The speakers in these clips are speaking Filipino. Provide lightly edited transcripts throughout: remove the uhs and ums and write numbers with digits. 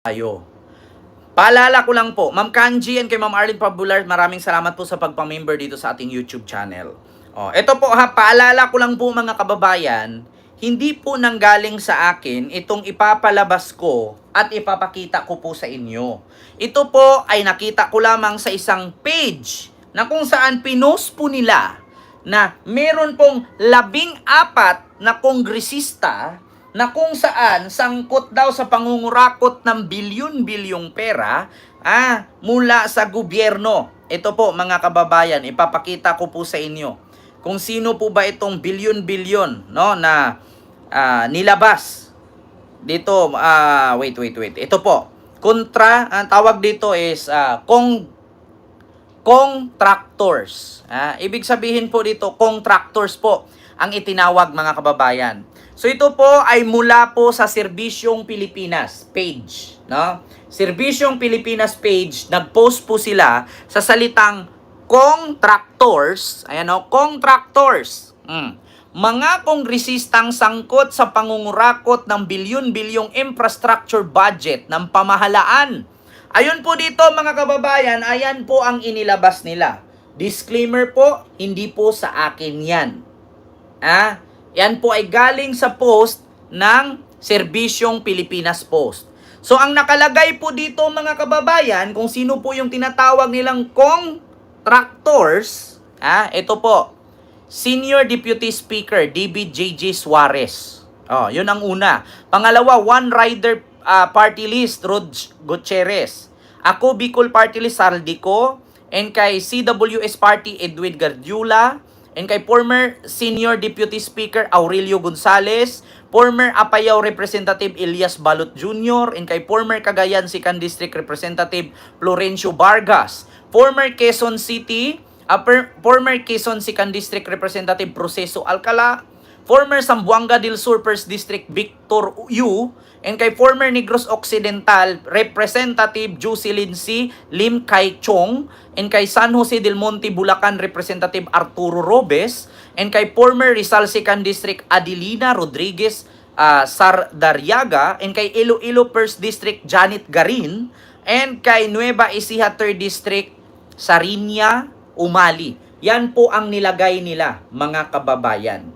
tayo. Paalala ko lang po, Ma'am Kanji and kay Ma'am Arlene Pabular, maraming salamat po sa pagpamember dito sa ating YouTube channel. Ito po ha, paalala ko lang po mga kababayan, hindi po nanggaling sa akin itong ipapalabas ko at ipapakita ko po sa inyo. Ito po ay nakita ko lamang sa isang page na kung saan pinost po nila na meron pong 14 na kongresista na kung saan sangkot daw sa pangungurakot ng bilyon-bilyong pera mula sa gobyerno. Ito po mga kababayan, ipapakita ko po sa inyo kung sino po ba itong bilyon-bilyon no, na nilabas dito. Wait. Ito po, ang tawag dito is contractors. Ibig sabihin po dito, contractors po ang itinawag mga kababayan. So ito po ay mula po sa Serbisyong Pilipinas page, no? Serbisyong Pilipinas page, nag-post po sila sa salitang contractors, ayan o, contractors. Mga kongresistang sangkot sa pangungurakot ng bilyon-bilyong infrastructure budget ng pamahalaan. Ayun po dito mga kababayan, ayan po ang inilabas nila. Disclaimer po, hindi po sa akin yan. Yan po ay galing sa post ng Serbisyong Pilipinas Post. So ang nakalagay po dito mga kababayan, kung sino po yung tinatawag nilang contractors, ito po, Senior Deputy Speaker DBJJ Suarez. Yun ang una. Pangalawa, One Rider Party List Rod Gutierrez. Ako Bicol Party List Saldico, and kay CWS Party Edwin Gardula, and kay former Senior Deputy Speaker Aurelio Gonzales, former Apayao Representative Elias Balot Jr., and kay former Cagayan 2nd District Representative Florencio Vargas, former Quezon 2nd District Representative Proceso Alcala, former Zamboanga del Sur 1st District Victor Yu, and kay former Negros Occidental Representative Jocelyn C. Lim Kai Chong, and kay San Jose del Monte Bulacan Representative Arturo Robes, and kay former Rizal 2nd District Adelina Rodriguez Sardariaga, and kay Iloilo 1st District Janet Garin, and kay Nueva Ecija 3rd District Sarinia Umali. Yan po ang nilagay nila mga kababayan.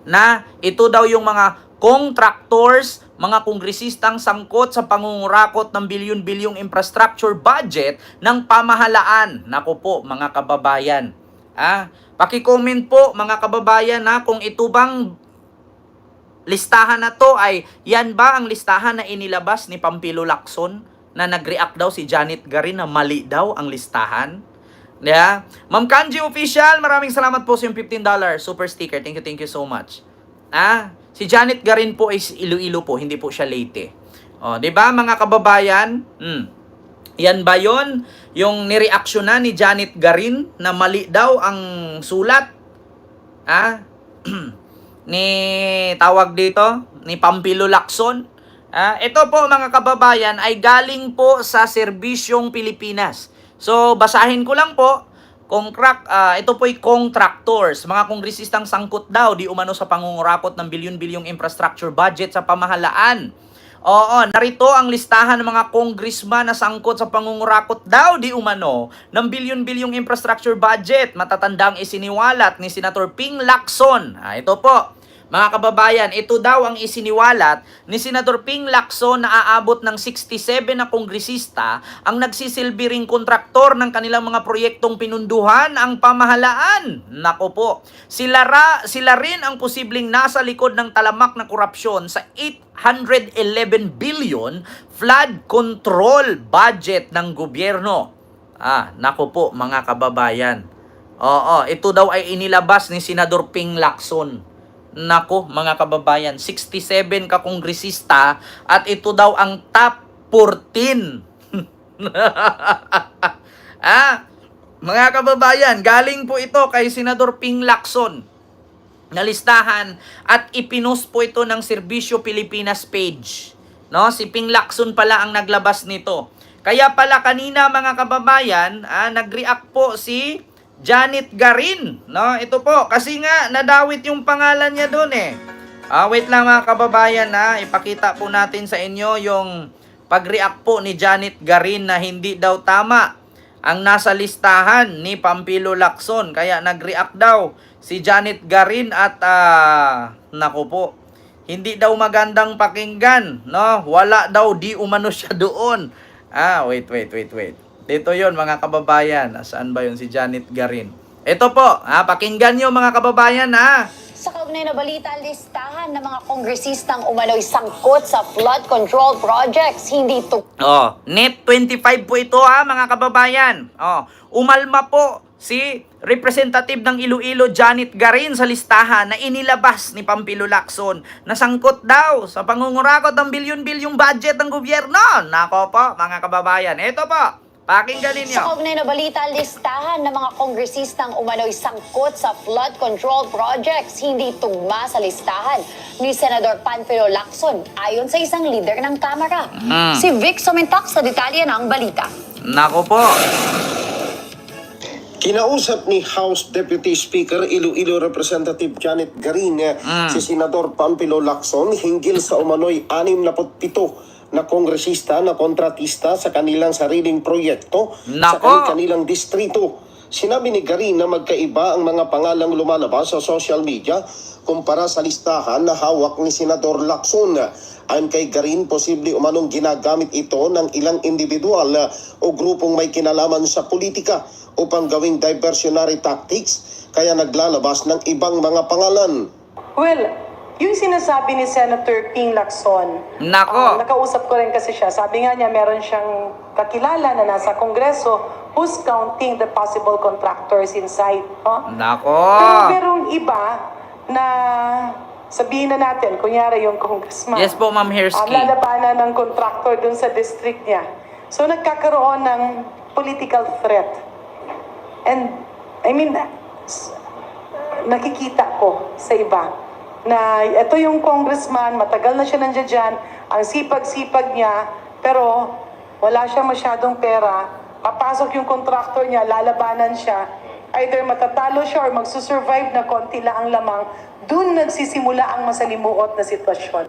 Na ito daw yung mga contractors, mga kongresistang sangkot sa pangungurakot ng bilyon-bilyong infrastructure budget ng pamahalaan. Nako po mga kababayan. Paki-comment po mga kababayan kung ito bang listahan na to ay yan ba ang listahan na inilabas ni Pampilo Lacson na nag-react daw si Janet Garin na mali daw ang listahan. Ma'am Kanji Official, maraming salamat po sa yung $15 super sticker. Thank you so much. Si Janet Garin po is Iloilo po, hindi po siya Leyte. 'Di ba mga kababayan? Yan ba 'yon? Yung nireaksyonan ni Janet Garin na mali daw ang sulat? Ni tawag dito, ni Pampilo Lacson. Ito po mga kababayan ay galing po sa Serbisyong Pilipinas. So basahin ko lang po. Ito po'y contractors, mga kongresistang sangkot daw di umano sa pangungurakot ng bilyon-bilyong infrastructure budget sa pamahalaan. Narito ang listahan ng mga congressman na sangkot sa pangungurakot daw di umano ng bilyon-bilyong infrastructure budget. Matatandang isiniwalat ni Senator Ping Lacson. Ito po. Mga kababayan, ito daw ang isiniwalat ni Senador Ping Lacson na aabot ng 67 na kongresista ang nagsisilbi ring kontraktor ng kanilang mga proyektong pinunduhan ang pamahalaan. Nako po, sila rin ang posibleng nasa likod ng talamak na korupsyon sa 811 billion flood control budget ng gobyerno. Nako po mga kababayan. Ito daw ay inilabas ni Senador Ping Lacson. Nako mga kababayan, 67 ka kongresista at ito daw ang top 14. Mga kababayan, galing po ito kay Senador Ping Lacson na listahan at ipinost po ito ng Serbisyo Pilipinas page. Si Ping Lacson pala ang naglabas nito. Kaya pala kanina mga kababayan, nag-react po si Janet Garin, ito po, kasi nga nadawit yung pangalan niya doon Wait lang mga kababayan ipakita po natin sa inyo yung pag-react po ni Janet Garin na hindi daw tama ang nasa listahan ni Pampilo Lacson. Kaya nag-react daw si Janet Garin at naku po, hindi daw magandang pakinggan, no? Wala daw, di umano siya doon. Wait. Dito yon mga kababayan. Saan ba yun si Janet Garin? Ito po, pakinggan nyo mga kababayan, Sa kaugnay na balita, listahan ng mga kongresistang umano'y sangkot sa flood control projects. Hindi ito. Net 25 po ito mga kababayan. Umalma po si Representative ng Iloilo Janet Garin sa listahan na inilabas ni Pampilo Lacson na sangkot daw sa pangungurakot ng bilyon-bilyong budget ng gobyerno. Nako po mga kababayan, ito po. Pakinggan ninyo. Sa kaugnay na balita, listahan ng mga kongresistang umano'y sangkot sa flood control projects. Hindi tugma sa listahan ni Senador Panfilo Lacson ayon sa isang leader ng Kamara. Si Vic Somentak sa detalye ng balita. Nako po. Kinausap ni House Deputy Speaker Iloilo Representative Janet Garin si Senador Pampilo Lacson hinggil sa umano'y 67 na kongresista na kontratista sa kanilang sariling proyekto sa kanilang distrito. Sinabi ni Garin na magkaiba ang mga pangalang lumalabas sa social media kumpara sa listahan na hawak ni Senador Lacson. Ayon kay Garin, posible umanong ginagamit ito ng ilang individual o grupong may kinalaman sa politika upang gawing diversionary tactics, kaya naglalabas ng ibang mga pangalan. Well, yung sinasabi ni Senator Ping Lacson, nakausap ko rin kasi siya. Sabi nga niya, meron siyang kakilala na nasa Kongreso who's counting the possible contractors inside. Pero merong iba na sabihin na natin, kunyari yung congressman. Yes po, Ma'am Hersky. Lalabanan ng contractor dun sa district niya. So nagkakaroon ng political threat. And, I mean, nakikita ko sa iba na ito yung congressman, matagal na siya nandiyan dyan, ang sipag-sipag niya, pero wala siya masyadong pera, papasok yung contractor niya, lalabanan siya, either matatalo siya or magsusurvive na konti lang ang lamang, dun nagsisimula ang masalimuot na sitwasyon.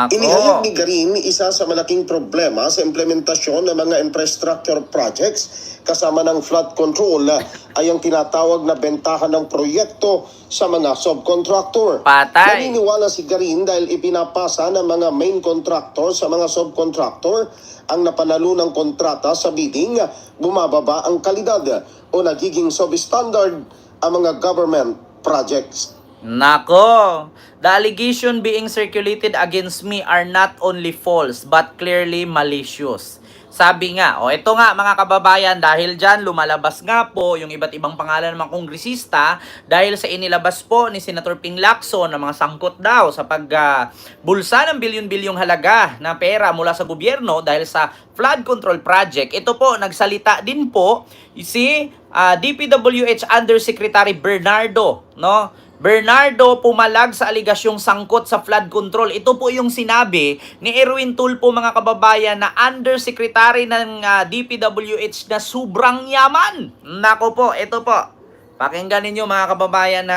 Inihayag ni Garin, isa sa malaking problema sa implementasyon ng mga infrastructure projects kasama ng flood control ay ang tinatawag na bentahan ng proyekto sa mga subcontractor. Naniniwala si Garin dahil ipinapasa ng mga main contractor sa mga subcontractor ang napanalo ng kontrata sa bidding, bumababa ang kalidad o nagiging substandard ang mga government projects. Nako, the allegation being circulated against me are not only false but clearly malicious. Sabi nga, ito nga mga kababayan, dahil dyan lumalabas nga po yung iba't ibang pangalan ng mga kongresista dahil sa inilabas po ni Senator Ping Lacson na mga sangkot daw sa pagbulsa ng bilyon-bilyong halaga na pera mula sa gobyerno dahil sa flood control project. Ito po, nagsalita din po si DPWH Undersecretary Bernardo, no? Bernardo pumalag sa aligasyong sangkot sa flood control. Ito po yung sinabi ni Erwin Tulfo mga kababayan na undersecretary ng DPWH na sobrang yaman. Nako po, ito po. Pakinggan ninyo mga kababayan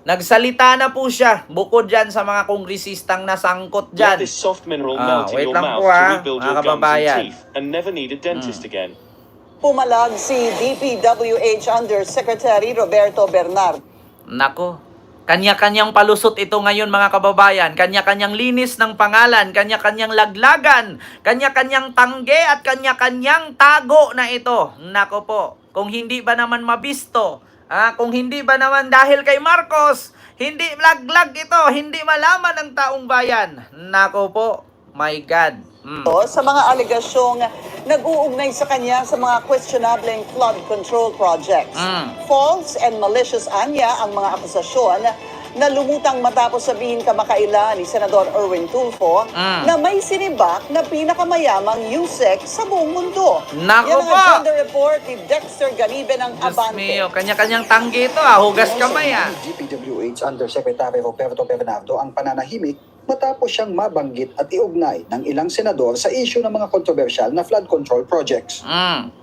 nagsalita na po siya bukod dyan sa mga kongresistang nasangkot dyan. Let this soft mineral melt in your mouth to rebuild your gums and teeth and never need a dentist again. Pumalag si DPWH Undersecretary Roberto Bernardo. Nako. Kanya-kanyang palusot ito ngayon mga kababayan. Kanya-kanyang linis ng pangalan, kanya-kanyang laglagan, kanya-kanyang tangge at kanya-kanyang tago na ito. Nako po, kung hindi ba naman mabisto, kung hindi ba naman dahil kay Marcos, hindi laglag ito, hindi malaman ng taong bayan. Nako po, my God. Sa mga aligasyong nag-uugnay sa kanya sa mga questionableng flood control projects. False and malicious anya ang mga akusasyon na lumutang matapos sabihin kamakailan ni Senador Erwin Tulfo na may sinibak na pinakamayamang USEC sa buong mundo. Nako Yan ang po! agenda report ni Dexter Ganibe ng Diyos Abante. mio, kanya-kanyang tanggi ito hugas kamay DPWH Undersecretary Roberto Bernardo ang pananahimik matapos siyang mabanggit at iugnay ng ilang senador sa issue ng mga kontrobersyal na flood control projects.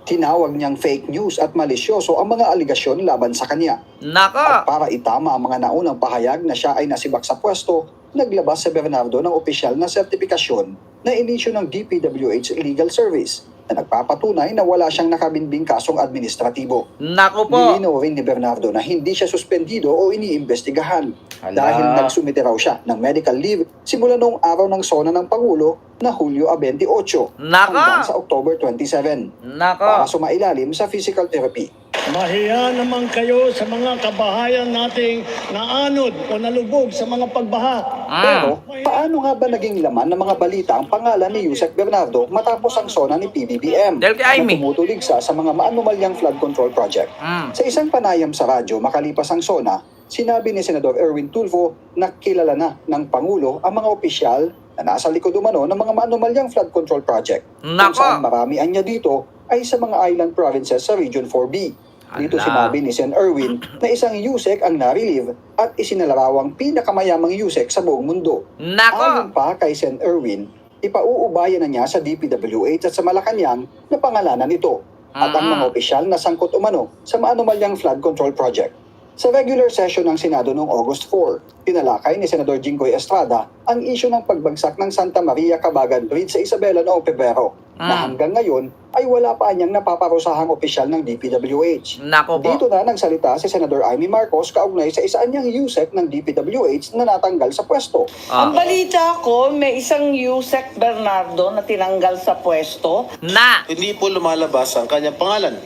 Tinawag niyang fake news at malisyoso ang mga aligasyon laban sa kanya. Nako! At para itama ang mga naunang pahayag na siya ay nasibak sa pwesto, naglabas si Bernardo ng opisyal na sertipikasyon na inisyu ng DPWH Legal Service na nagpapatunay na wala siyang nakabinbing kasong administratibo. Nako po. Nilinaw rin ni Bernardo na hindi siya suspendido o iniimbestigahan dahil nagsumite raw siya ng medical leave simula noong araw ng SONA ng Pangulo na Hulyo 28 hanggang sa October 27 para sumailalim sa physical therapy. Mahiya naman kayo sa mga kabahayan nating naanod o nalubog sa mga pagbaha. Pero, paano nga ba naging laman ng mga balita ang pangalan ni Yusek Bernardo matapos ang SONA ni PBBM Del kay Aimee. na tumutuligsa sa mga maanumalyang flood control project? Sa isang panayam sa radyo makalipas ang SONA, sinabi ni Senador Erwin Tulfo na kilala na ng Pangulo ang mga opisyal na nasa likod umano ng mga maanumalyang flood control project. Kung saan marami anya dito ay sa mga island provinces sa Region 4B. Dito sinabi ni Sen. Erwin na isang Yusek ang na-relieve at isinalarawang pinakamayamang Yusek sa buong mundo. Ayon pa kay Sen. Erwin, ipauubayan na niya sa DPWH at sa Malacanang na pangalanan ito at ang mga opisyal na sangkot umano sa maanumalyang flood control project. Sa regular session ng Senado noong August 4, tinalakay ni Senador Jinggoy Estrada ang isyu ng pagbagsak ng Santa Maria Cabagan Bridge sa Isabela noong Pebrero na hanggang ngayon ay wala pa anyang napaparusahang opisyal ng DPWH. Dito na nagsalita si Senador Aimee Marcos kaugnay sa isa anyang Yusek ng DPWH na natanggal sa pwesto. Ang balita ko, may isang Yusek Bernardo na tinanggal sa pwesto. Hindi po lumalabas ang kanyang pangalan.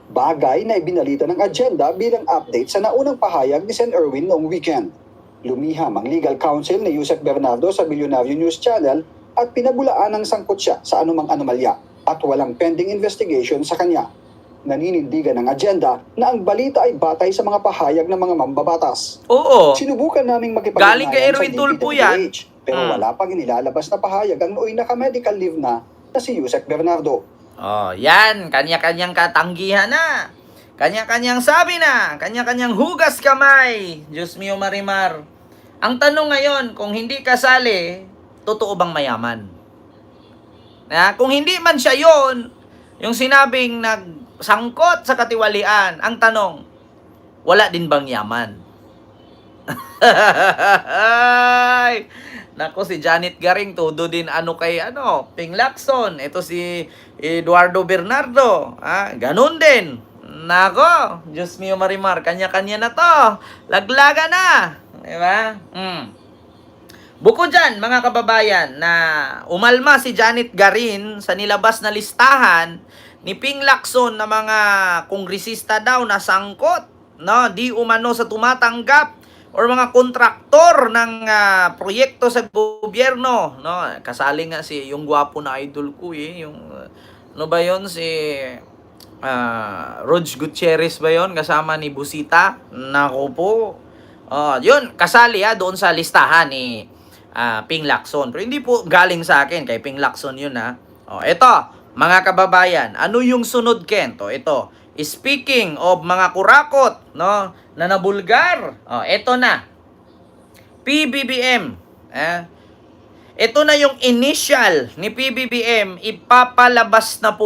Bagay na ibinalita ng agenda bilang update sa naunang pahayag ni Sen. Erwin noong weekend. Lumiham ang legal counsel ni Yusek Bernardo sa Billionario News Channel at pinabulaan ng sangkot siya sa anumang anomalya at walang pending investigation sa kanya. Naninindigan ng agenda na ang balita ay batay sa mga pahayag ng mga mambabatas. Sinubukan naming Galing kay makipag-ugnayan Erwin sa Tulfo yan. DPWH pero wala pang inilalabas na pahayag ang nooy naka-medical leave na si Yusek Bernardo. Yan. Kanya-kanyang katanggihan na. Kanya-kanyang sabi na. Kanya-kanyang hugas kamay. Diyos mio Marimar. Ang tanong ngayon, kung hindi kasali, totoo bang mayaman? Kung hindi man siya yon, yung sinabing nagsangkot sa katiwalian, ang tanong, wala din bang yaman? Nako, si Janet Garing, todo din kay Ping Lacson. Ito si Eduardo Bernardo. Ganun din. Nako, Diyos mio Marimar, kanya-kanya na to. Laglaga na. Diba? Bukod dyan, mga kababayan, na umalma si Janet Garin sa nilabas na listahan ni Ping Lacson na mga kongresista daw na sangkot, di umano sa tumatanggap or mga kontraktor ng proyekto sa gobyerno. Kasali nga yung gwapo na idol ko yung ba yon si Rog Gutierrez ba yon kasama ni Busita? Nako po. Yun, kasali doon sa listahan ni Ping Lacson. Pero hindi po galing sa akin, kay Ping Lacson yun ito, mga kababayan, ano yung sunod, Kento? Ito, speaking of mga kurakot, na nabulgar, ito na, PBBM, ito na yung initial ni PBBM, ipapalabas na po